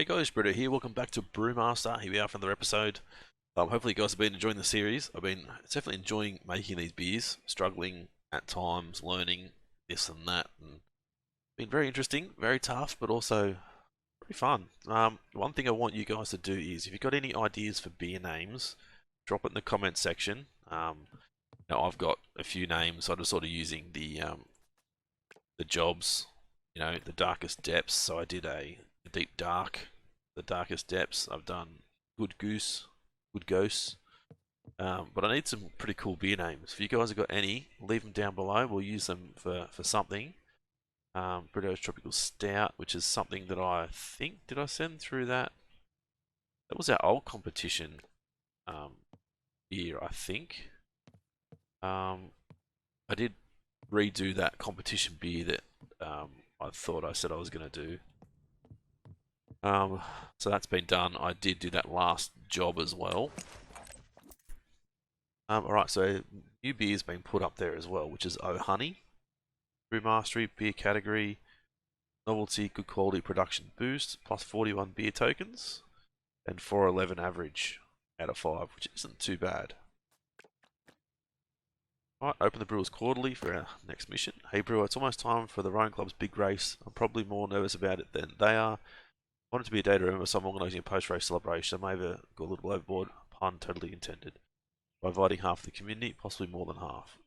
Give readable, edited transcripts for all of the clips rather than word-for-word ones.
Hey guys, Britto here. Welcome back to Brewmaster. Here we are for another episode. Hopefully you guys have been enjoying the series. I've been definitely enjoying making these beers, struggling at times, learning this and that, and been very interesting, very tough, but also pretty fun. One thing I want you guys to do is, if you've got any ideas for beer names, drop it in the comment section. Now I've got a few names. I'm just sort of using the jobs, the darkest depths. So I did a deep dark, the darkest depths. I've done good goose, good ghost. But I need some pretty cool beer names. If you guys have got any, leave them down below. We'll use them for something. Britto's Tropical Stout, which is something that I think, did I send through that? That was our old competition beer, I think. I did redo that competition beer that I thought I said I was going to do. So that's been done. I did do that last job as well. Alright, so new beer's been put up there as well, which is Oh Honey, Brew Mastery, beer category, novelty, good quality production boost, plus 41 beer tokens, and 411 average out of 5, which isn't too bad. Alright, open the Brewers Quarterly for our next mission. Hey Brewer, it's almost time for the Rowing Club's big race. I'm probably more nervous about it than they are. I want it to be a day to remember, so I'm organising a post-race celebration. I may have got a little overboard, pun totally intended, by inviting half the community, possibly more than half.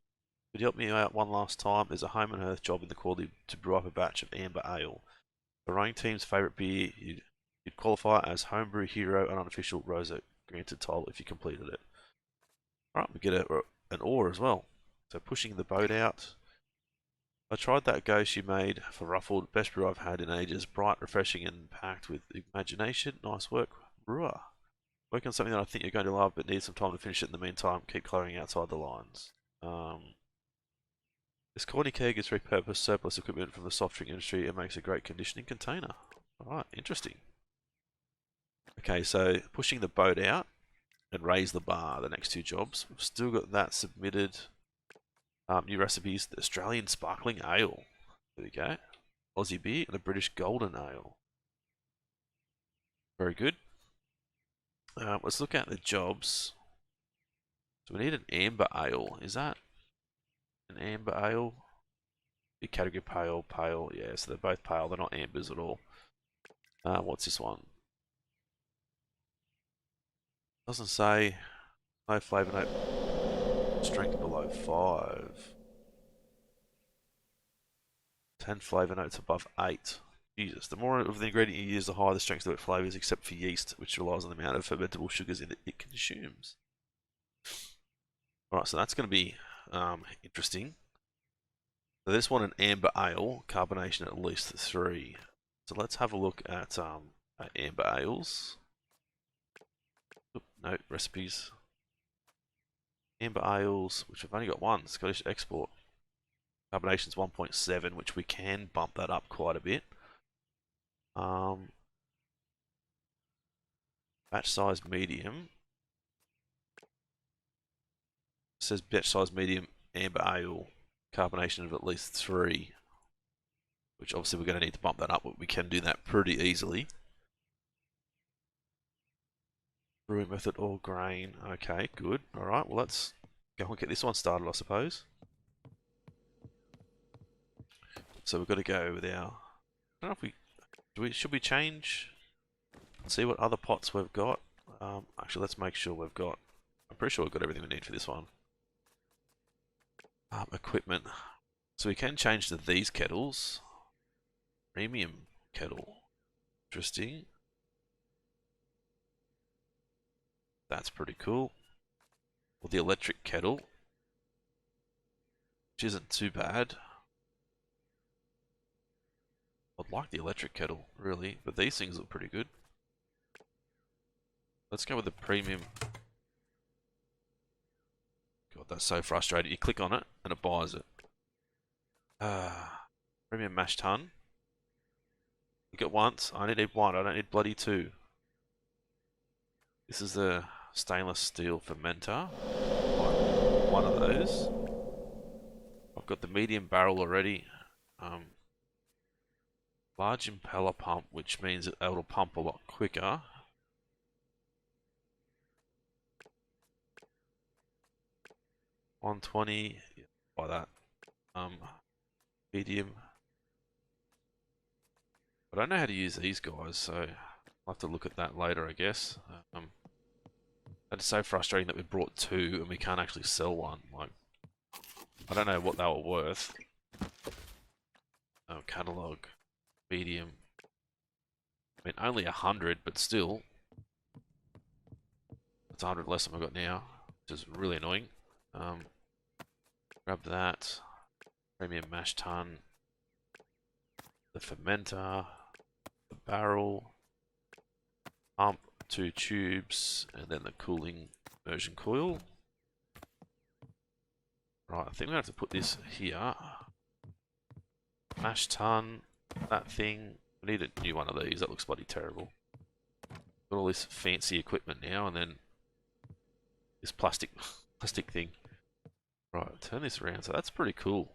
Could you help me out one last time? There's a home and earth job in the Quarterly to brew up a batch of amber ale. The rowing team's favourite beer. You'd qualify as homebrew hero and unofficial Rosa granted title if you completed it. Alright, we get an oar as well. So pushing the boat out. I tried that ghost you made for Ruffled. Best brew I've had in ages. Bright, refreshing, and packed with imagination. Nice work, brewer. Working on something that I think you're going to love, but need some time to finish it in the meantime. Keep coloring outside the lines. This corny keg is repurposed surplus equipment from the soft drink industry and makes a great conditioning container. Alright, interesting. Okay, so pushing the boat out and raise the bar, the next two jobs. We've still got that submitted. New recipes, the Australian Sparkling Ale. There we go. Aussie beer and a British Golden Ale. Very good. Let's look at the jobs. So we need an Amber Ale. Is that an Amber Ale? The category pale, pale. Yeah, so they're both pale. They're not ambers at all. What's this one? Doesn't say. No flavour note. Strength below 5. 10 flavour notes above 8. Jesus, the more of the ingredient you use, the higher the strength of the flavours, except for yeast, which relies on the amount of fermentable sugars it consumes. Alright, so that's going to be interesting. So this one, an amber ale, carbonation at least 3. So let's have a look at amber ales. No, recipes. Amber ales, which we've only got one, Scottish export. Carbonation's 1.7, which we can bump that up quite a bit. Batch size medium. It says batch size medium amber ale, carbonation of at least 3. Which obviously we're going to need to bump that up, but we can do that pretty easily. Brewing method, all grain. Okay, good. Alright, well let's go and get this one started, I suppose. So we've got to go with our... I don't know if should we change? See what other pots we've got. Actually, let's make sure we've got... I'm pretty sure we've got everything we need for this one. Equipment. So we can change to these kettles. Premium kettle. Interesting. That's pretty cool. Or the electric kettle, which isn't too bad. I'd like the electric kettle, really, but these things look pretty good. Let's go with the premium. God, that's so frustrating. You click on it and it buys it. Premium mash tun. Click it once. I only need one. I don't need bloody 2. This is the stainless steel fermenter. One of those. I've got the medium barrel already. Large impeller pump, which means it'll pump a lot quicker. $120, yeah, buy that. Medium. I don't know how to use these guys, so I'll have to look at that later, I guess. It's so frustrating that we brought two and we can't actually sell one. Like, I don't know what they were worth. Oh, catalog, medium. I mean, only 100, but still, it's 100 less than I've got now, which is really annoying. Grab that. Premium mash tun. The fermenter. The barrel. Pump. 2 tubes. And then the cooling immersion coil. Right, I think we're going to have to put this here. Mash tun. That thing. We need a new one of these. That looks bloody terrible. Got all this fancy equipment now, and then this plastic thing. Right, turn this around. So that's pretty cool.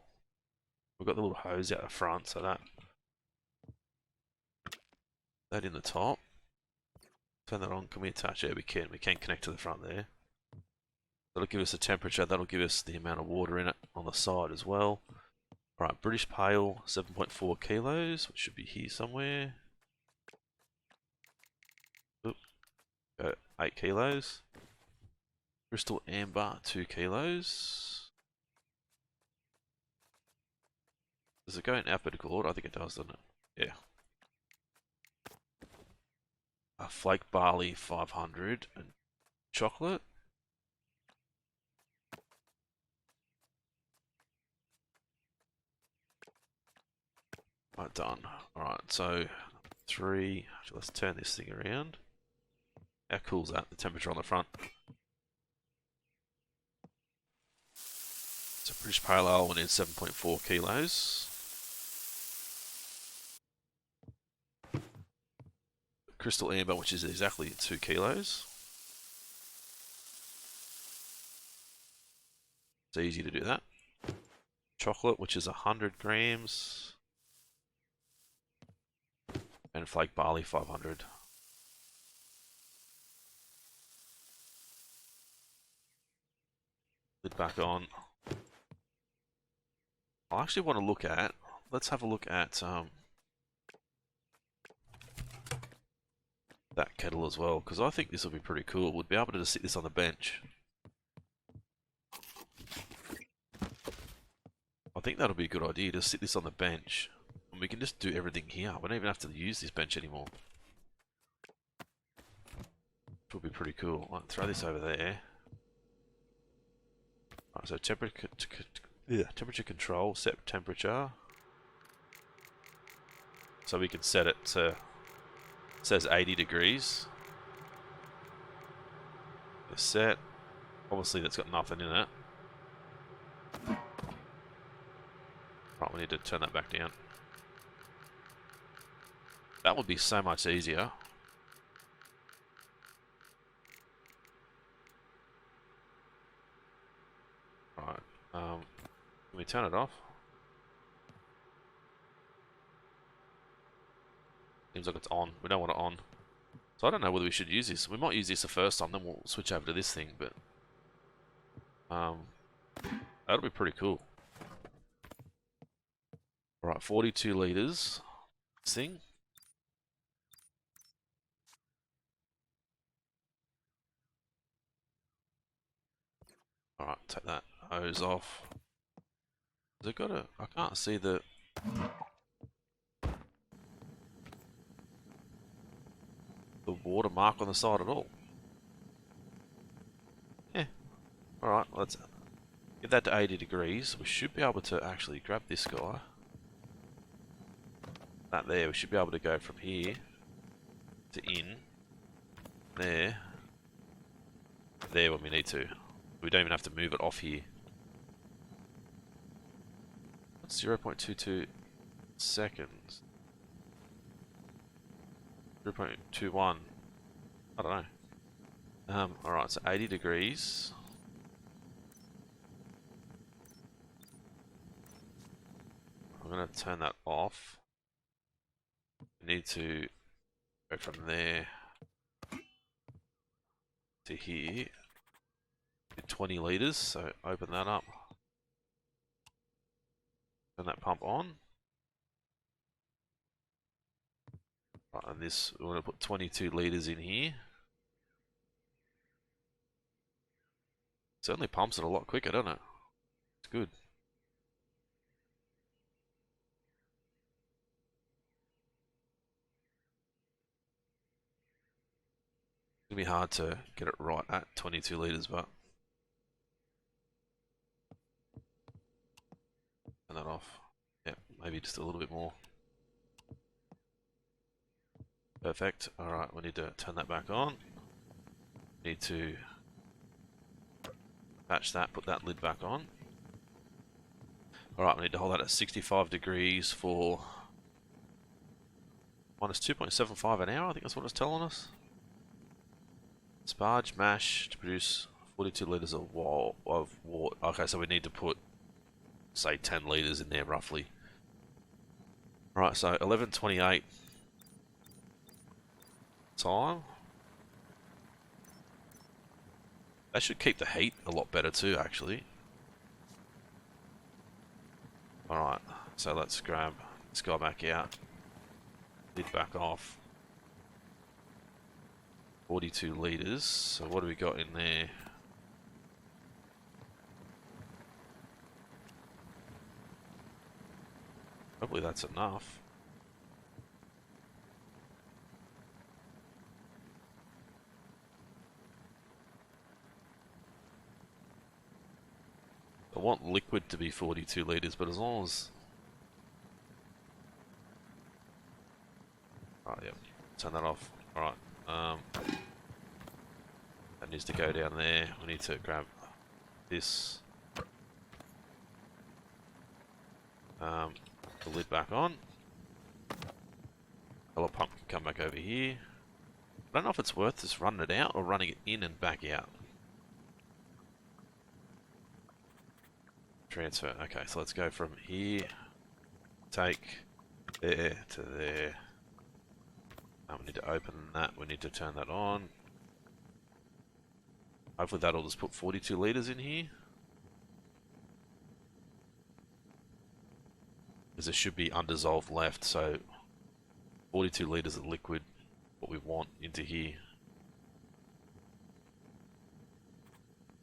We've got the little hose out the front, so that in the top. Turn that on. Can we attach it? We can. We can connect to the front there. That'll give us a temperature. That'll give us the amount of water in it on the side as well. Right, British Pale, 7.4 kilos, which should be here somewhere. Oop. 8 kilos. Crystal Amber, 2 kilos. Does it go in alphabetical order? I think it does, doesn't it? Yeah. Flake Barley, 500. And chocolate. Right, done. Alright, so 3. Actually, let's turn this thing around. How cool is that? The temperature on the front. So British Pale Ale will need 7.4 kilos. Crystal Amber, which is exactly 2 kilos. It's easy to do that. Chocolate, which is 100 grams. And Flake Barley, 500. Lid back on. I actually want to look at, let's have a look at that kettle as well, because I think this will be pretty cool. We'd be able to just sit this on the bench. I think that'll be a good idea, to sit this on the bench, and we can just do everything here. We don't even have to use this bench anymore. Which will be pretty cool. I'll throw this over there. Right, so temperature control, set temperature. So we can set it to, it says 80 degrees. It's set. Obviously that's got nothing in it. Right, we need to turn that back down. That would be so much easier. Right, can we turn it off? Seems like it's on. We don't want it on. So I don't know whether we should use this. We might use this the first time, then we'll switch over to this thing, but that'll be pretty cool. Right, 42 litres. This thing. Alright, take that hose off. Has it got a... I can't see the... the watermark on the side at all. Yeah. Alright, let's get that to 80 degrees. We should be able to actually grab this guy. That there, we should be able to go from here to in. There. There when we need to. We don't even have to move it off here. That's 0.22 seconds. 0.21. I don't know. Alright, so 80 degrees. I'm going to turn that off. We need to go from there to here. 20 litres, so open that up. Turn that pump on. Right, and this, we want to put 22 litres in here. Certainly pumps it a lot quicker, doesn't it? It's good. It's going to be hard to get it right at 22 litres, but turn that off. Yeah, maybe just a little bit more. Perfect. Alright, we need to turn that back on. Need to patch that, put that lid back on. Alright, we need to hold that at 65 degrees for minus 2.75 an hour, I think that's what it's telling us. Sparge mash to produce 42 litres of wort. Okay, so we need to put, say, 10 litres in there roughly. Right, so 11:28 time. That should keep the heat a lot better too, actually. Alright, so let's grab this guy back out. Lid back off. 42 litres. So what do we got in there? Hopefully that's enough. I want liquid to be 42 litres, but as long as... Oh, yeah. Turn that off. Alright. That needs to go down there. We need to grab this. The lid back on. Color pump can come back over here. I don't know if it's worth just running it out or running it in and back out. Transfer. Okay, so let's go from here. Take there to there. We need to open that. We need to turn that on. Hopefully that'll just put 42 litres in here. Because there should be undissolved left, so 42 litres of liquid, what we want into here.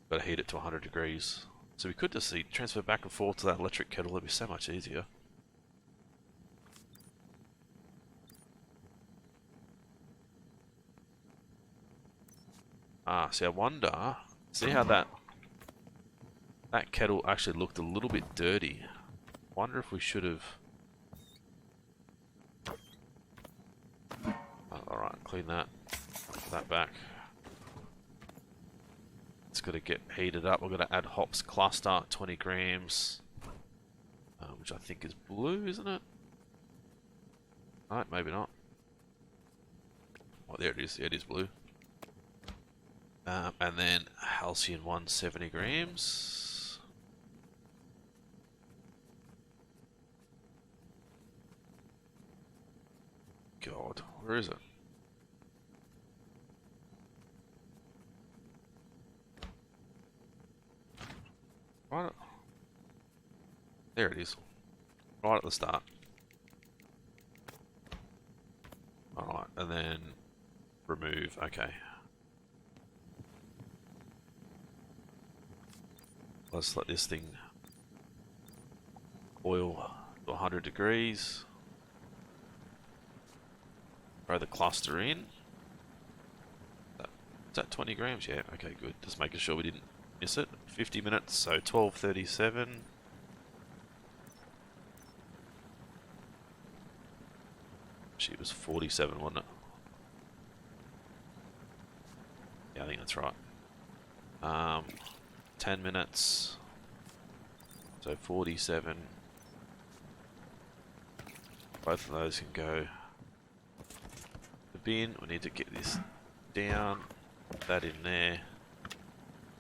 Gotta heat it to 100 degrees. So we could just transfer back and forth to that electric kettle, it'd be so much easier. Ah, see, I wonder, see how that kettle actually looked a little bit dirty. I wonder if we should have... Alright, clean that, put that back. It's got to get heated up. We're going to add hops cluster, 20 grams, which I think is blue, isn't it? Alright, maybe not. Oh, there it is. Yeah, it is blue. And then halcyon 170 grams. God, where is it? Right. There it is. Right at the start. Alright, and then remove. Okay. Let's let this thing boil to 100 degrees. Throw the cluster in. Is that 20 grams? Yeah, okay, good. Just making sure we didn't miss it. 50 minutes, so 12:37. She was 47, wasn't it? Yeah, I think that's right. 10 minutes. So 47. Both of those can go the bin. We need to get this down. Put that in there.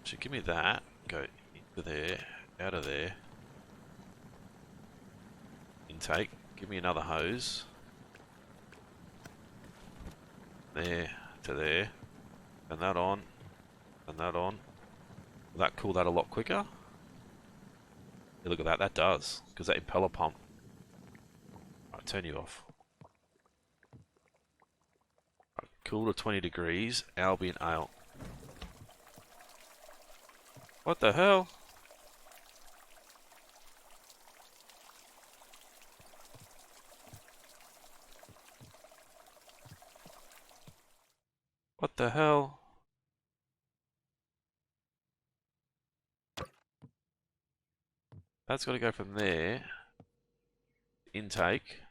So give me that. Go into there. Out of there. Intake. Give me another hose. there to there. Turn that on. Turn that on. Will that cool that a lot quicker? Yeah, look at that, that does. Because that impeller pump. Alright, turn you off. Right, cool to 20 degrees. Albion ale. What the hell? What the hell? That's got to go from there. Intake.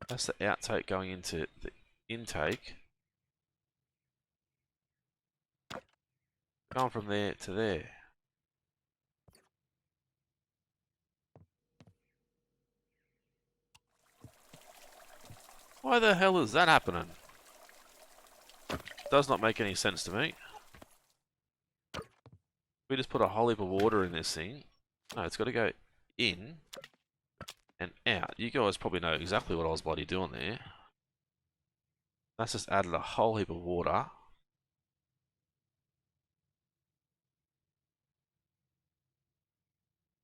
That's the outtake going into the intake. Going from there to there. Why the hell is that happening? Does not make any sense to me. We just put a whole heap of water in this thing. No, it's got to go in and out. You guys probably know exactly what I was bloody doing there. That's just added a whole heap of water.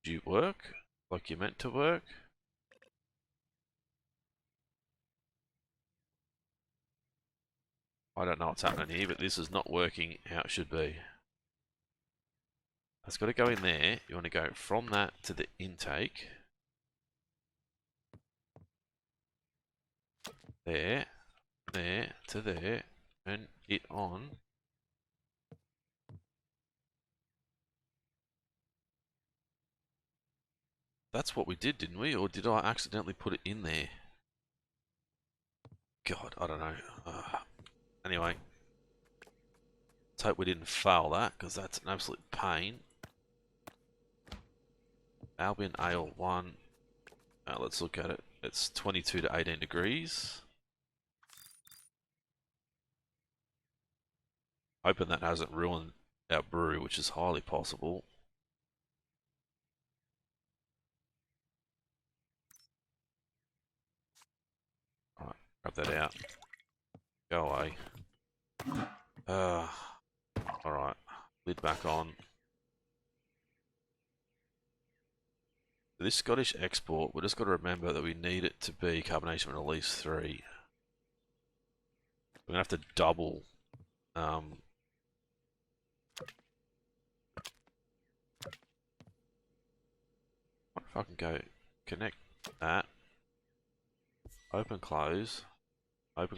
Did you work like you meant to work? I don't know what's happening here, but this is not working how it should be. It's got to go in there. You want to go from that to the intake. There, there, to there, and it on. That's what we did, didn't we? Or did I accidentally put it in there? God, I don't know. Anyway, let's hope we didn't fail that, because that's an absolute pain. Albion Ale 1. Let's look at it. It's 22 to 18 degrees. Hoping that hasn't ruined our brewery, which is highly possible. Alright, grab that out. Go away. Alright, lid back on. For this Scottish export, we've just got to remember that we need it to be carbonation at least 3. We're going to have to double. What if I can go connect that, open close, turn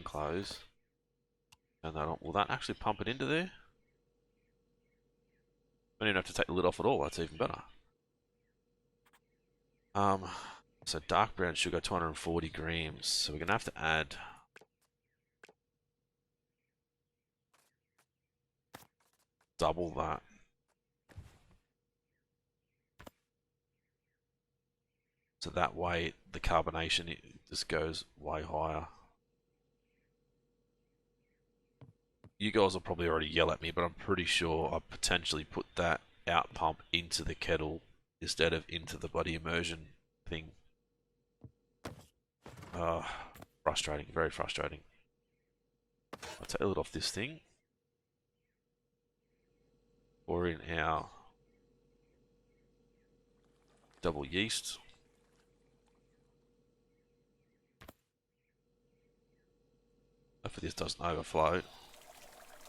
that on. Will that actually pump it into there? Don't even have to take the lid off at all, that's even better. So dark brown sugar, 240 grams. So we're going to have to add double that. So that way the carbonation just goes way higher. You guys will probably already yell at me, but I'm pretty sure I potentially put that out pump into the kettle instead of into the bloody immersion thing. Frustrating, very frustrating. I'll take the lid off this thing. Pour in our double yeast. Hopefully this doesn't overflow.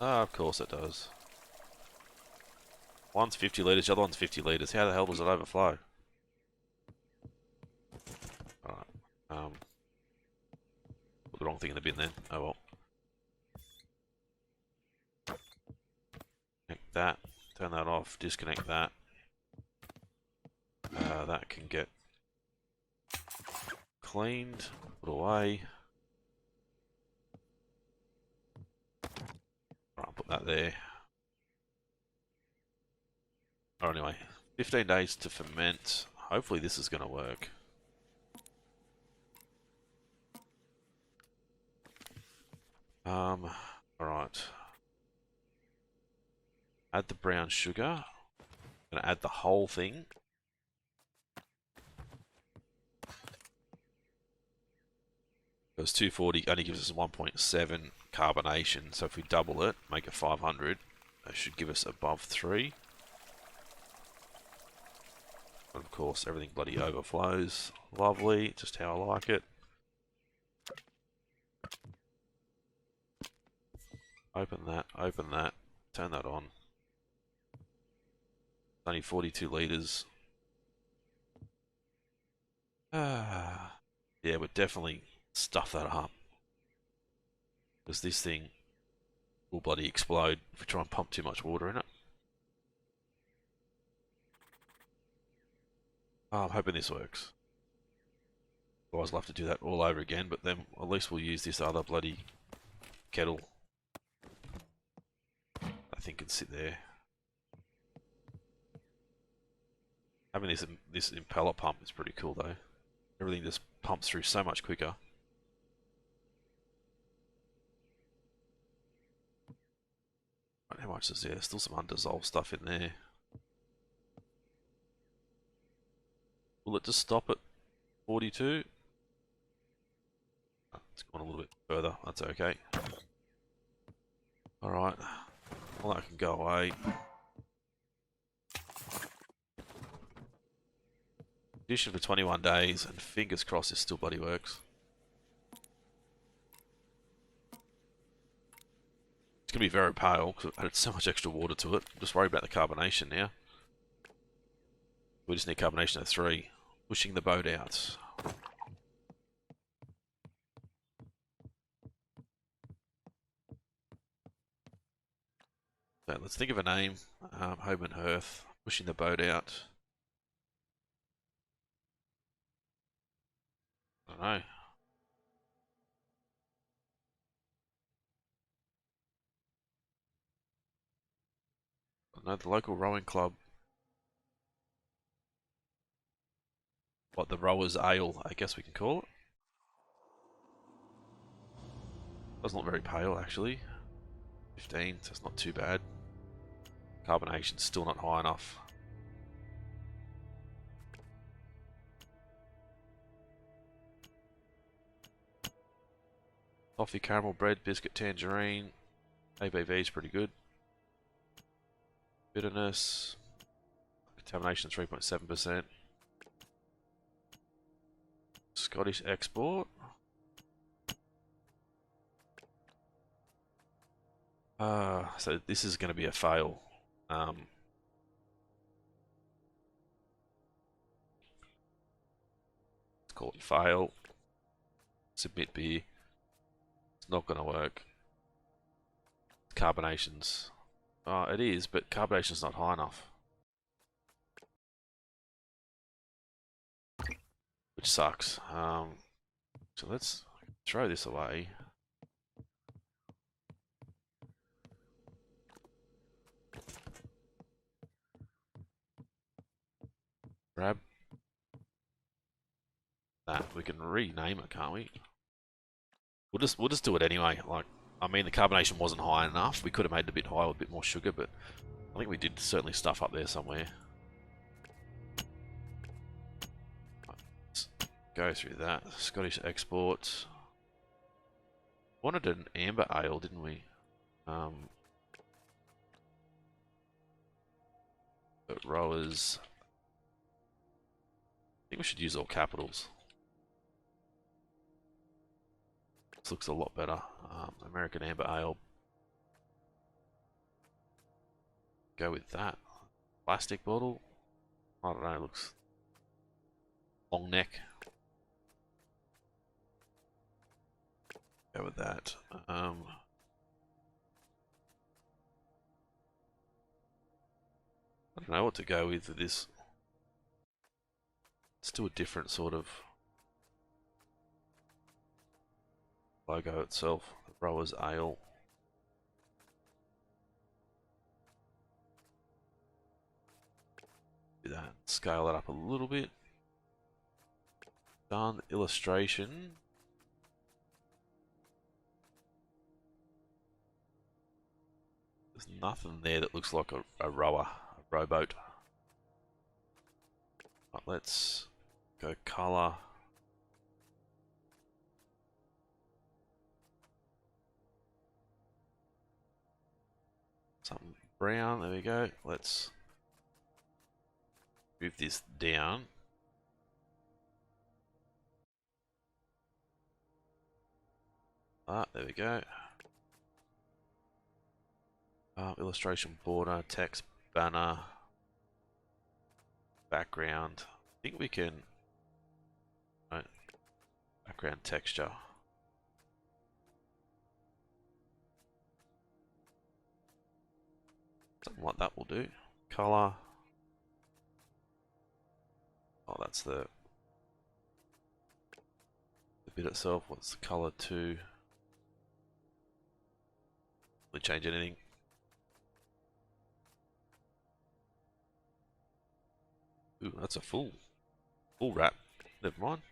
Of course it does. One's 50 litres, the other one's 50 litres. How the hell does it overflow? Alright. Put the wrong thing in the bin then. Oh well. Connect that. Turn that off. Disconnect that. That can get cleaned. Put away. Right, I'll put that there. Oh, anyway, 15 days to ferment. Hopefully this is going to work. Alright. Add the brown sugar. I'm going to add the whole thing. Because 240 only gives us 1.7 carbonation, so if we double it, make it 500, that should give us above 3. And of course, everything bloody overflows. Lovely, just how I like it. Open that, turn that on. Only 42 litres. Yeah, we'd definitely stuff that up. Because this thing will bloody explode if we try and pump too much water in it. Oh, I'm hoping this works. Otherwise I'll have to do that all over again, but then at least we'll use this other bloody kettle. I think can sit there. Having this impeller pump is pretty cool though. Everything just pumps through so much quicker. How much is there? Still some undissolved stuff in there. Will it just stop at 42? Oh, it's gone a little bit further. That's okay. Alright. Well, that can go away. Condition for 21 days, and fingers crossed this still bloody works. It's going to be very pale because I've added so much extra water to it. I'm just worried about the carbonation now. We just need carbonation at 3. Pushing the boat out. So let's think of a name. Home and Hearth. Pushing the boat out. I don't know. I know the local rowing club. What, the Rowers Ale, I guess we can call it. Doesn't look very pale actually. 15, so it's not too bad. Carbonation's still not high enough. Toffee, caramel, bread, biscuit, tangerine. ABV is pretty good. Bitterness. Contamination 3.7%. Scottish export. So this is going to be a fail. Let's call it fail. Submit beer. It's not going to work. Carbonations. It is, but carbonation's not high enough. Which sucks. So let's throw this away. Grab that. We can rename it, can't we? We'll just do it anyway. Like, I mean, the carbonation wasn't high enough. We could have made it a bit higher with a bit more sugar, but I think we did certainly stuff up there somewhere. Let's go through that. Scottish export. Wanted an amber ale, didn't we? But rowers. I think we should use all capitals. This looks a lot better. American amber ale. Go with that. Plastic bottle. I don't know. Looks long neck. Go with that. I don't know what to go with this. Let's do a different sort of logo itself. The Rowers Ale. Do that. Scale it up a little bit. Done. Illustration. There's nothing there that looks like a rower, a rowboat. Right, let's go colour. brown. There we go. Let's move this down. There we go. Illustration border, text banner, background. I think we can. Right, background texture. Something like that will do. Color. Oh, that's the bit itself. What's the color to? Will it change anything? Ooh, that's a full wrap. Never mind.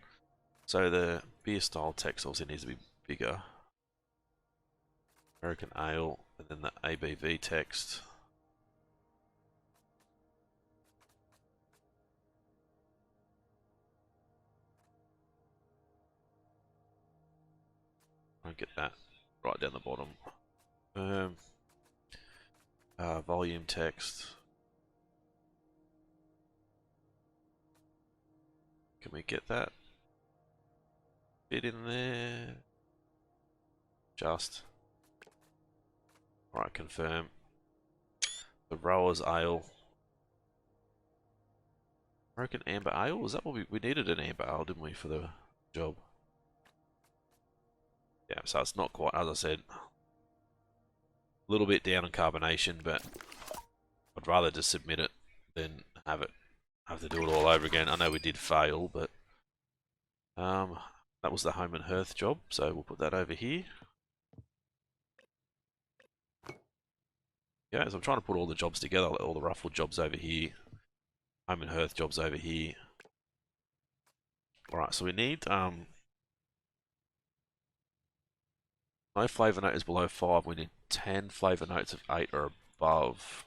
So the beer style text also needs to be bigger. American Ale, and then the ABV text. I'll get that right down the bottom. Volume text. Can we get that bit in there? Just. Alright, confirm. The Rower's Ale. American Amber Ale? Was that what we needed an Amber Ale, didn't we, for the job? Yeah, so it's not quite, as I said, a little bit down in carbonation, but I'd rather just submit it than have to do it all over again. I know we did fail, but that was the home and hearth job, so we'll put that over here. Yeah, so I'm trying to put all the jobs together, all the ruffled jobs over here, home and hearth jobs over here. Alright, so we need no flavour note is below 5. We need 10 flavour notes of 8 or above.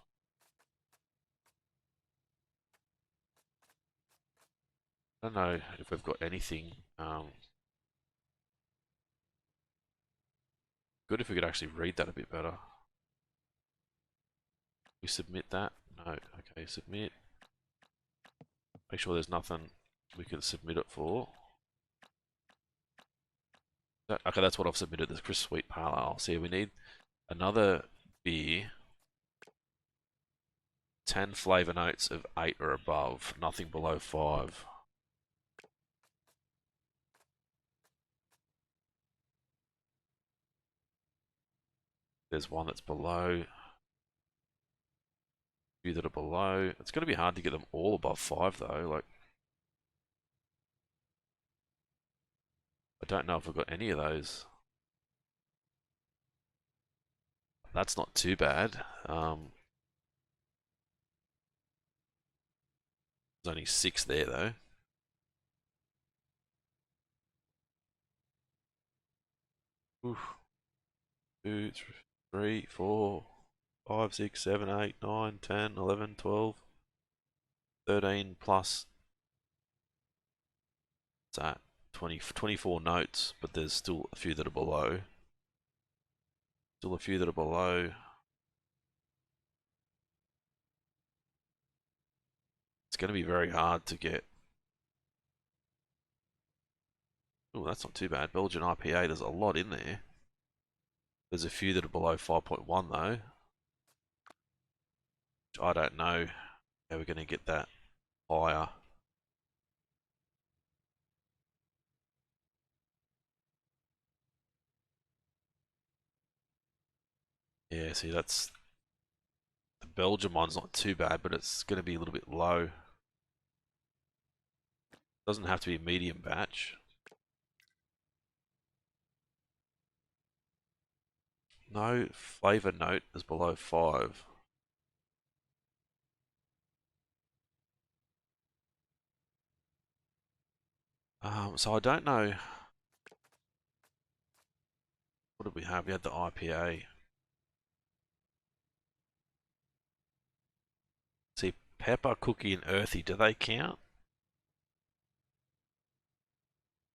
I don't know if we've got anything. Good if we could actually read that a bit better. We submit that? No. Okay, submit. Make sure there's nothing we can submit it for. Okay, that's what I've submitted, this Crisp Sweet Pale Ale. See, we need another beer. 10 flavour notes of 8 or above, nothing below 5. There's one that's below. A few that are below. It's going to be hard to get them all above 5 though. Like, I don't know if I've got any of those. That's not too bad. There's only 6 there though. Oof. 2, 3, 4, 5, 6, 7, 8, 9, 10, 11, 12, 13 plus. What's that? 24 notes, but there's still a few that are below. Still a few that are below. It's going to be very hard to get. Oh, that's not too bad. Belgian IPA, there's a lot in there. There's a few that are below 5.1 though. Which I don't know how we're going to get that higher. Yeah, see that's. The Belgian one's not too bad, but it's going to be a little bit low. Doesn't have to be medium batch. No flavour note is below 5. So I don't know. What did we have? We had the IPA. See, pepper, cookie, and earthy, do they count?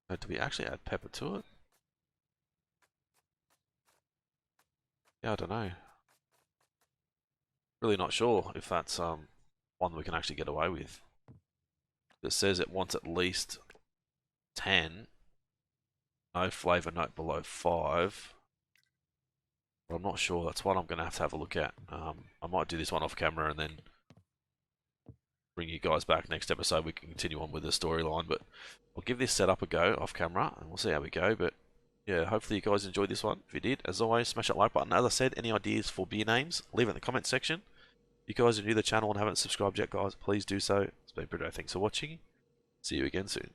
Or do we actually add pepper to it? Yeah, I don't know. Really not sure if that's one that we can actually get away with. It says it wants at least 10. No flavour note below 5. But I'm not sure. That's what I'm going to have a look at. I might do this one off camera and then bring you guys back next episode. We can continue on with the storyline, but I'll give this setup a go off camera and we'll see how we go. But yeah, hopefully you guys enjoyed this one. If you did, as always, smash that like button. As I said, any ideas for beer names, leave it in the comment section. If you guys are new to the channel and haven't subscribed yet, guys, please do so. It's been Britto. Thanks for watching. See you again soon.